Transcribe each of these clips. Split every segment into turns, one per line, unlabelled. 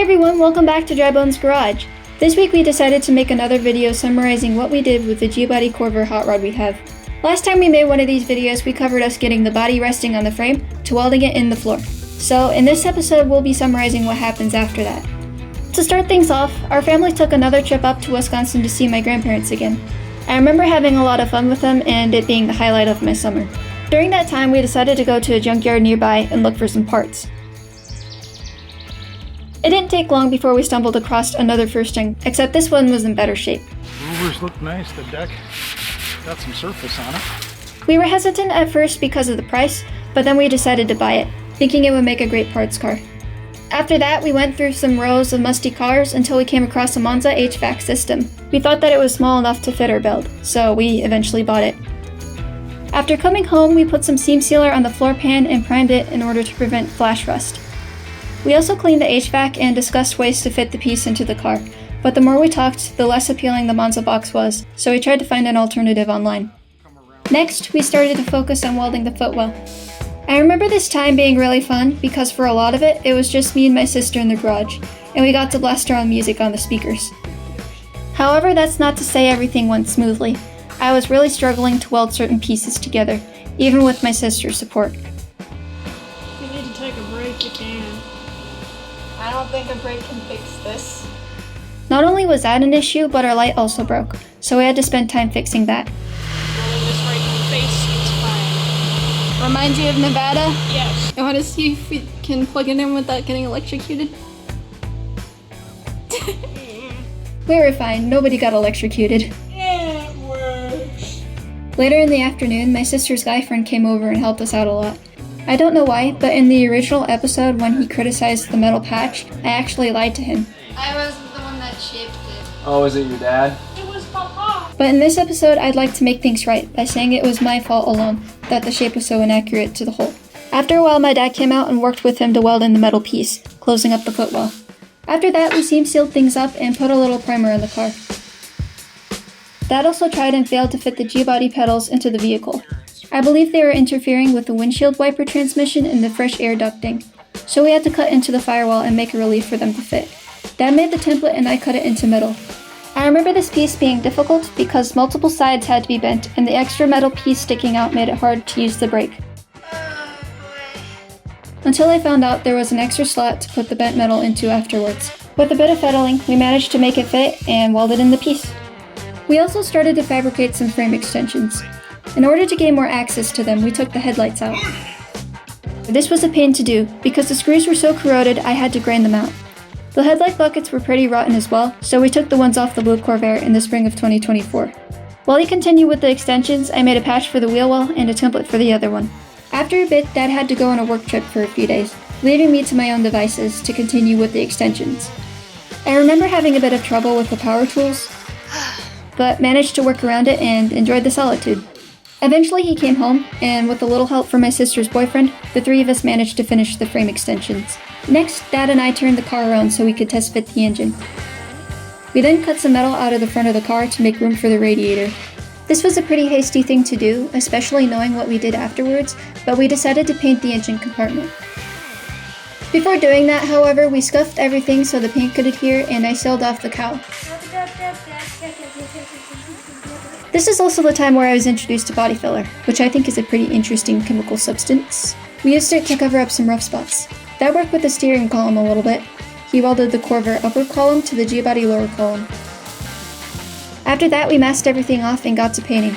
Hey everyone, welcome back to drybonesgarage. This week we decided to make another video summarizing what we did with the G-Body Corvair hot rod we have. Last time we made one of these videos, we covered us getting the body resting on the frame to welding it in the floor. So in this episode, we'll be summarizing what happens after that. To start things off, our family took another trip up to Wisconsin to see my grandparents again. I remember having a lot of fun with them and it being the highlight of my summer. During that time, we decided to go to a junkyard nearby and look for some parts. It didn't take long before we stumbled across another first gen, except this one was in better shape.
Rovers look nice, the deck got some surface on it.
We were hesitant at first because of the price, but then we decided to buy it, thinking it would make a great parts car. After that, we went through some rows of musty cars until we came across a Monza HVAC system. We thought that it was small enough to fit our build, so we eventually bought it. After coming home, we put some seam sealer on the floor pan and primed it in order to prevent flash rust. We also cleaned the HVAC and discussed ways to fit the piece into the car, but the more we talked, the less appealing the Monza box was, so we tried to find an alternative online. Next, we started to focus on welding the footwell. I remember this time being really fun because for a lot of it, it was just me and my sister in the garage, and we got to blast our own music on the speakers. However, that's not to say everything went smoothly. I was really struggling to weld certain pieces together, even with my sister's support.
If you need to take a break, you can.
I don't think a brake can fix this.
Not only was that an issue, but our light also broke, so we had to spend time fixing that.
Rolling this right in the face, it's fine.
Reminds you of Nevada?
Yes.
I want to see if we can plug it in without getting electrocuted.
We were fine, nobody got electrocuted.
Yeah, it works.
Later in the afternoon, my sister's guy friend came over and helped us out a lot. I don't know why, but in the original episode when he criticized the metal patch, I actually lied to him.
I wasn't the one that shaped it.
Oh, is it your dad?
It was Papa.
But in this episode, I'd like to make things right by saying it was my fault alone that the shape was so inaccurate to the hole. After a while, my dad came out and worked with him to weld in the metal piece, closing up the footwell. After that, we seam sealed things up and put a little primer on the car. Dad also tried and failed to fit the G-body pedals into the vehicle. I believe they were interfering with the windshield wiper transmission and the fresh air ducting, so we had to cut into the firewall and make a relief for them to fit. Dad made the template and I cut it into metal. I remember this piece being difficult because multiple sides had to be bent and the extra metal piece sticking out made it hard to use the brake. Until I found out there was an extra slot to put the bent metal into afterwards. With a bit of fiddling, we managed to make it fit and weld it in the piece. We also started to fabricate some frame extensions. In order to gain more access to them, we took the headlights out. This was a pain to do, because the screws were so corroded I had to grind them out. The headlight buckets were pretty rotten as well, so we took the ones off the blue Corvair in the spring of 2024. While he continued with the extensions, I made a patch for the wheel well and a template for the other one. After a bit, Dad had to go on a work trip for a few days, leaving me to my own devices to continue with the extensions. I remember having a bit of trouble with the power tools, but managed to work around it and enjoyed the solitude. Eventually he came home, and with a little help from my sister's boyfriend, the three of us managed to finish the frame extensions. Next, Dad and I turned the car around so we could test fit the engine. We then cut some metal out of the front of the car to make room for the radiator. This was a pretty hasty thing to do, especially knowing what we did afterwards, but we decided to paint the engine compartment. Before doing that, however, we scuffed everything so the paint could adhere and I sealed off the cowl. This is also the time where I was introduced to body filler, which I think is a pretty interesting chemical substance. We used it to cover up some rough spots. That worked with the steering column a little bit. He welded the Corvair upper column to the G-body lower column. After that, we masked everything off and got to painting.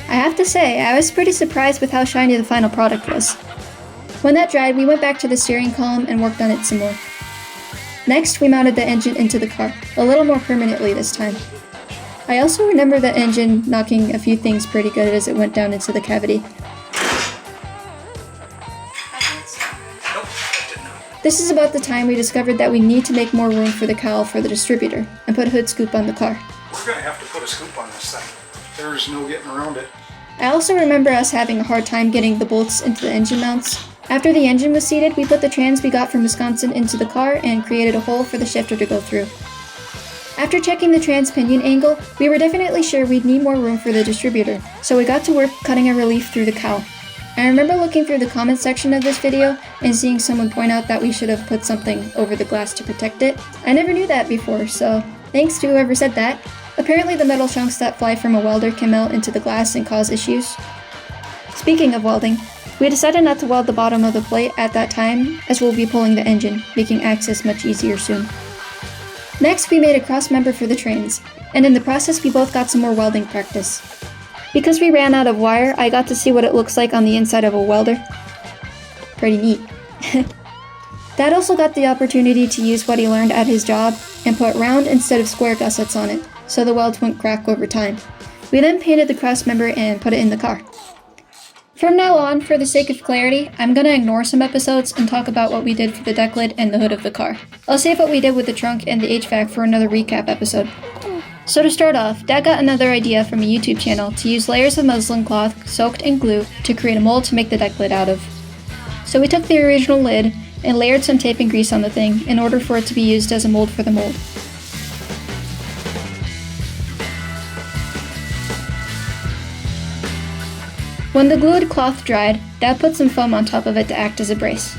I have to say, I was pretty surprised with how shiny the final product was. When that dried, we went back to the steering column and worked on it some more. Next, we mounted the engine into the car, a little more permanently this time. I also remember the engine knocking a few things pretty good as it went down into the cavity. This is about the time we discovered that we need to make more room for the cowl for the distributor and put a hood scoop on the car.
We're gonna have to put a scoop on this thing. There's no getting around it.
I also remember us having a hard time getting the bolts into the engine mounts. After the engine was seated, we put the trans we got from Wisconsin into the car and created a hole for the shifter to go through. After checking the trans pinion angle, we were definitely sure we'd need more room for the distributor, so we got to work cutting a relief through the cowl. I remember looking through the comment section of this video and seeing someone point out that we should have put something over the glass to protect it. I never knew that before, so thanks to whoever said that. Apparently the metal chunks that fly from a welder can melt into the glass and cause issues. Speaking of welding, we decided not to weld the bottom of the plate at that time, as we'll be pulling the engine, making access much easier soon. Next, we made a cross member for the trains, and in the process we both got some more welding practice. Because we ran out of wire, I got to see what it looks like on the inside of a welder. Pretty neat. Dad also got the opportunity to use what he learned at his job and put round instead of square gussets on it, so the welds wouldn't crack over time. We then painted the cross member and put it in the car. From now on, for the sake of clarity, I'm gonna ignore some episodes and talk about what we did for the deck lid and the hood of the car. I'll save what we did with the trunk and the HVAC for another recap episode. So to start off, Dad got another idea from a YouTube channel to use layers of muslin cloth soaked in glue to create a mold to make the deck lid out of. So we took the original lid and layered some tape and grease on the thing in order for it to be used as a mold for the mold. When the glued cloth dried, Dad put some foam on top of it to act as a brace.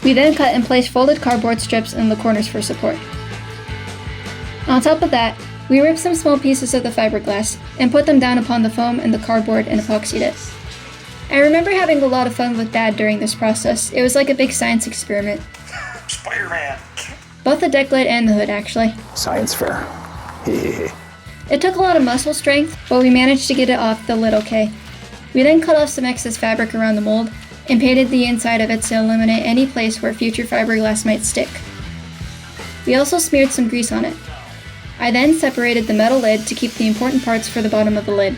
We then cut and placed folded cardboard strips in the corners for support. On top of that, we ripped some small pieces of the fiberglass and put them down upon the foam and the cardboard and epoxied it. I remember having a lot of fun with Dad during this process. It was like a big science experiment.
Spider-Man.
Both the deck lid and the hood, actually.
Science fair.
It took a lot of muscle strength, but we managed to get it off the lid okay. We then cut off some excess fabric around the mold and painted the inside of it to eliminate any place where future fiberglass might stick. We also smeared some grease on it. I then separated the metal lid to keep the important parts for the bottom of the lid.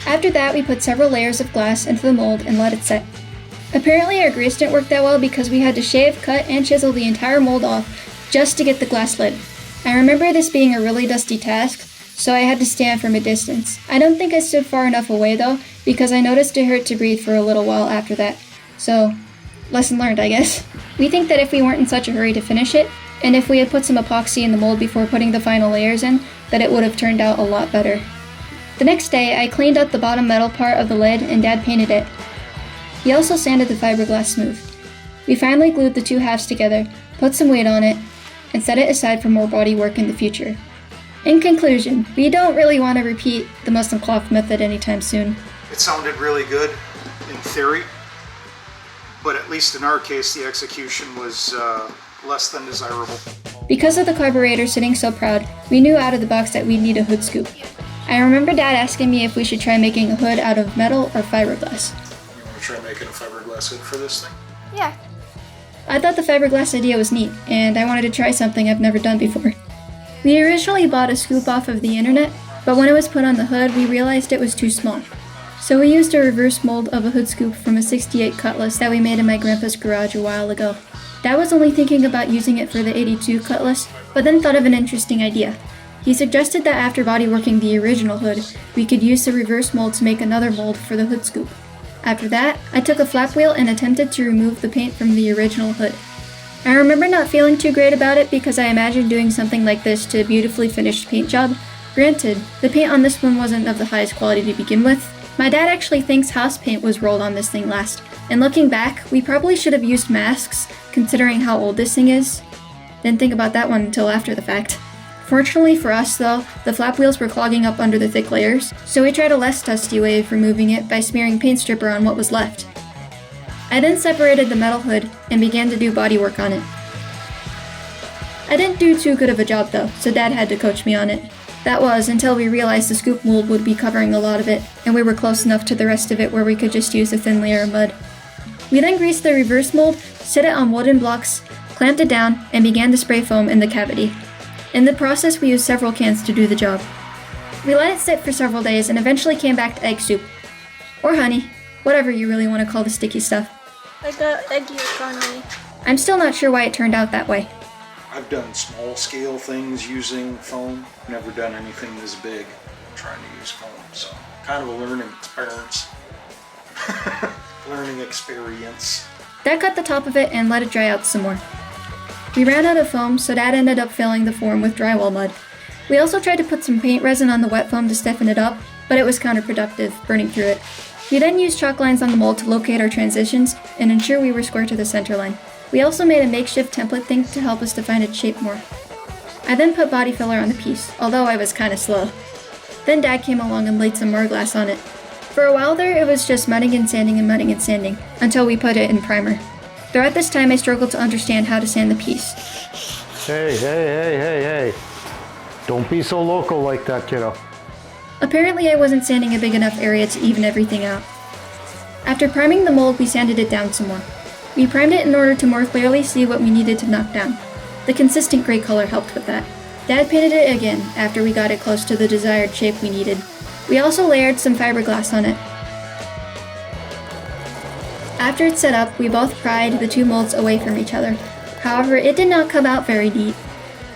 After that, we put several layers of glass into the mold and let it set. Apparently our grease didn't work that well because we had to shave, cut, and chisel the entire mold off just to get the glass lid. I remember this being a really dusty task, so I had to stand from a distance. I don't think I stood far enough away though, because I noticed it hurt to breathe for a little while after that. So, lesson learned, I guess. We think that if we weren't in such a hurry to finish it, and if we had put some epoxy in the mold before putting the final layers in, that it would have turned out a lot better. The next day, I cleaned up the bottom metal part of the lid and Dad painted it. He also sanded the fiberglass smooth. We finally glued the two halves together, put some weight on it, and set it aside for more body work in the future. In conclusion, we don't really want to repeat the muslin cloth method anytime soon.
It sounded really good in theory, but at least in our case, the execution was less than desirable.
Because of the carburetor sitting so proud, we knew out of the box that we'd need a hood scoop. I remember Dad asking me if we should try making a hood out of metal or fiberglass.
You want to try making a fiberglass hood for this thing?
Yeah.
I thought the fiberglass idea was neat, and I wanted to try something I've never done before. We originally bought a scoop off of the internet, but when it was put on the hood, we realized it was too small. So we used a reverse mold of a hood scoop from a '68 Cutlass that we made in my grandpa's garage a while ago. Dad was only thinking about using it for the '82 Cutlass, but then thought of an interesting idea. He suggested that after bodyworking the original hood, we could use the reverse mold to make another mold for the hood scoop. After that, I took a flap wheel and attempted to remove the paint from the original hood. I remember not feeling too great about it because I imagined doing something like this to a beautifully finished paint job. Granted, the paint on this one wasn't of the highest quality to begin with. My dad actually thinks house paint was rolled on this thing last, and looking back, we probably should have used masks, considering how old this thing is. Didn't think about that one until after the fact. Fortunately for us though, the flap wheels were clogging up under the thick layers, so we tried a less dusty way of removing it by smearing paint stripper on what was left. I then separated the metal hood and began to do bodywork on it. I didn't do too good of a job though, so Dad had to coach me on it. That was until we realized the scoop mold would be covering a lot of it, and we were close enough to the rest of it where we could just use a thin layer of mud. We then greased the reverse mold, set it on wooden blocks, clamped it down, and began to spray foam in the cavity. In the process, we used several cans to do the job. We let it sit for several days and eventually came back to egg soup. Or honey, whatever you really want to call the sticky stuff.
I got egg yolk on me.
I'm still not sure why it turned out that way.
I've done small scale things using foam. Never done anything this big trying to use foam, so kind of a learning experience. Learning experience.
Dad cut the top of it and let it dry out some more. We ran out of foam, so Dad ended up filling the form with drywall mud. We also tried to put some paint resin on the wet foam to stiffen it up, but it was counterproductive, burning through it. We then used chalk lines on the mold to locate our transitions and ensure we were square to the center line. We also made a makeshift template thing to help us define its shape more. I then put body filler on the piece, although I was kinda slow. Then Dad came along and laid some Marglass on it. For a while there, it was just mudding and sanding and mudding and sanding, until we put it in primer. Throughout this time, I struggled to understand how to sand the piece.
Hey. Don't be so local like that, kiddo.
Apparently, I wasn't sanding a big enough area to even everything out. After priming the mold, we sanded it down some more. We primed it in order to more clearly see what we needed to knock down. The consistent gray color helped with that. Dad painted it again after we got it close to the desired shape we needed. We also layered some fiberglass on it. After it's set up, we both pried the two molds away from each other. However, it did not come out very neat.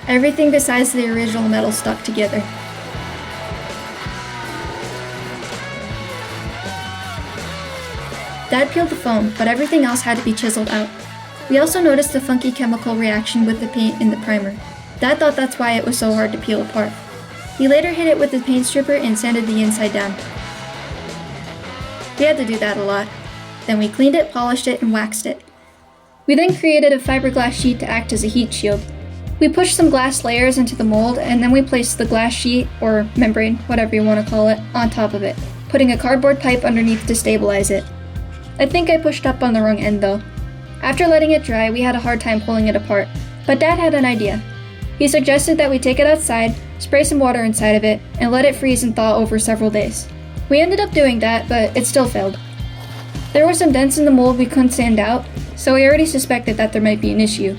Everything besides the original metal stuck together. Dad peeled the foam, but everything else had to be chiseled out. We also noticed the funky chemical reaction with the paint in the primer. Dad thought that's why it was so hard to peel apart. He later hit it with the paint stripper and sanded the inside down. We had to do that a lot. Then we cleaned it, polished it, and waxed it. We then created a fiberglass sheet to act as a heat shield. We pushed some glass layers into the mold, and then we placed the glass sheet, or membrane, whatever you want to call it, on top of it, putting a cardboard pipe underneath to stabilize it. I think I pushed up on the wrong end though. After letting it dry, we had a hard time pulling it apart, but Dad had an idea. He suggested that we take it outside, spray some water inside of it, and let it freeze and thaw over several days. We ended up doing that, but it still failed. There were some dents in the mold we couldn't sand out, so we already suspected that there might be an issue.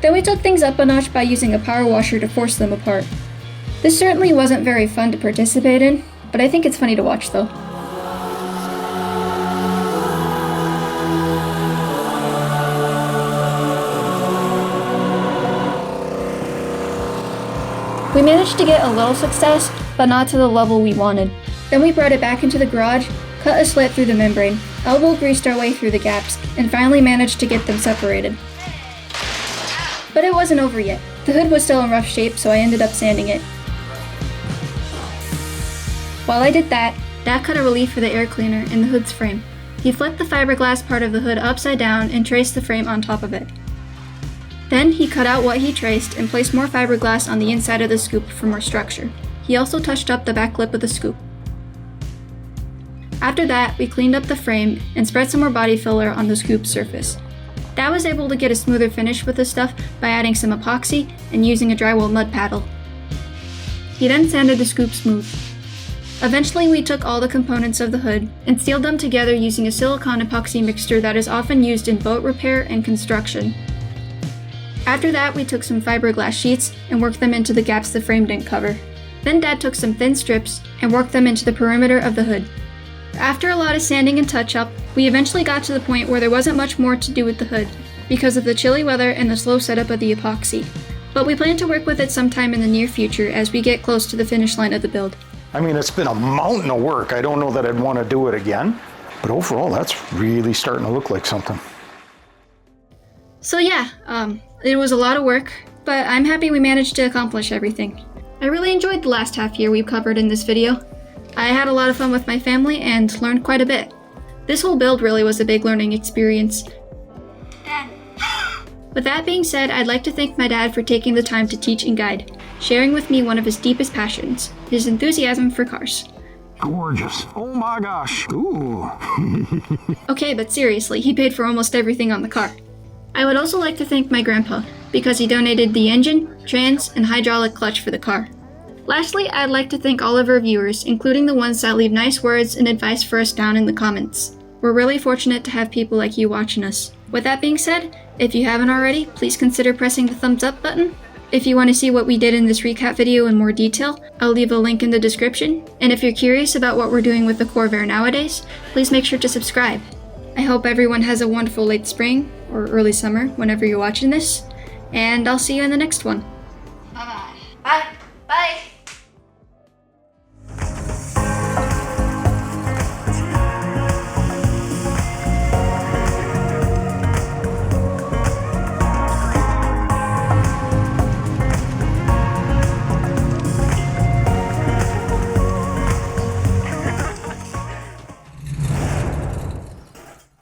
Then we took things up a notch by using a power washer to force them apart. This certainly wasn't very fun to participate in, but I think it's funny to watch though. We managed to get a little success, but not to the level we wanted. Then we brought it back into the garage, cut a slit through the membrane, elbow greased our way through the gaps, and finally managed to get them separated. But it wasn't over yet. The hood was still in rough shape, so I ended up sanding it. While I did that, Dad cut a relief for the air cleaner in the hood's frame. He flipped the fiberglass part of the hood upside down and traced the frame on top of it. Then he cut out what he traced and placed more fiberglass on the inside of the scoop for more structure. He also touched up the back lip of the scoop. After that, we cleaned up the frame and spread some more body filler on the scoop's surface. Dad was able to get a smoother finish with the stuff by adding some epoxy and using a drywall mud paddle. He then sanded the scoop smooth. Eventually, we took all the components of the hood and sealed them together using a silicone epoxy mixture that is often used in boat repair and construction. After that, we took some fiberglass sheets and worked them into the gaps the frame didn't cover. Then Dad took some thin strips and worked them into the perimeter of the hood. After a lot of sanding and touch-up, we eventually got to the point where there wasn't much more to do with the hood, because of the chilly weather and the slow setup of the epoxy. But we plan to work with it sometime in the near future as we get close to the finish line of the build.
I mean, it's been a mountain of work. I don't know that I'd want to do it again, but overall, that's really starting to look like something.
So yeah, it was a lot of work, but I'm happy we managed to accomplish everything. I really enjoyed the last half year we've covered in this video. I had a lot of fun with my family and learned quite a bit. This whole build really was a big learning experience. Dad. With that being said, I'd like to thank my dad for taking the time to teach and guide, sharing with me one of his deepest passions, his enthusiasm for cars.
Gorgeous. Oh my gosh. Ooh.
Okay, but seriously, he paid for almost everything on the car. I would also like to thank my grandpa, because he donated the engine, trans, and hydraulic clutch for the car. Lastly, I'd like to thank all of our viewers, including the ones that leave nice words and advice for us down in the comments. We're really fortunate to have people like you watching us. With that being said, if you haven't already, please consider pressing the thumbs up button. If you want to see what we did in this recap video in more detail, I'll leave a link in the description. And if you're curious about what we're doing with the Corvair nowadays, please make sure to subscribe. I hope everyone has a wonderful late spring, or early summer, whenever you're watching this, and I'll see you in the next one.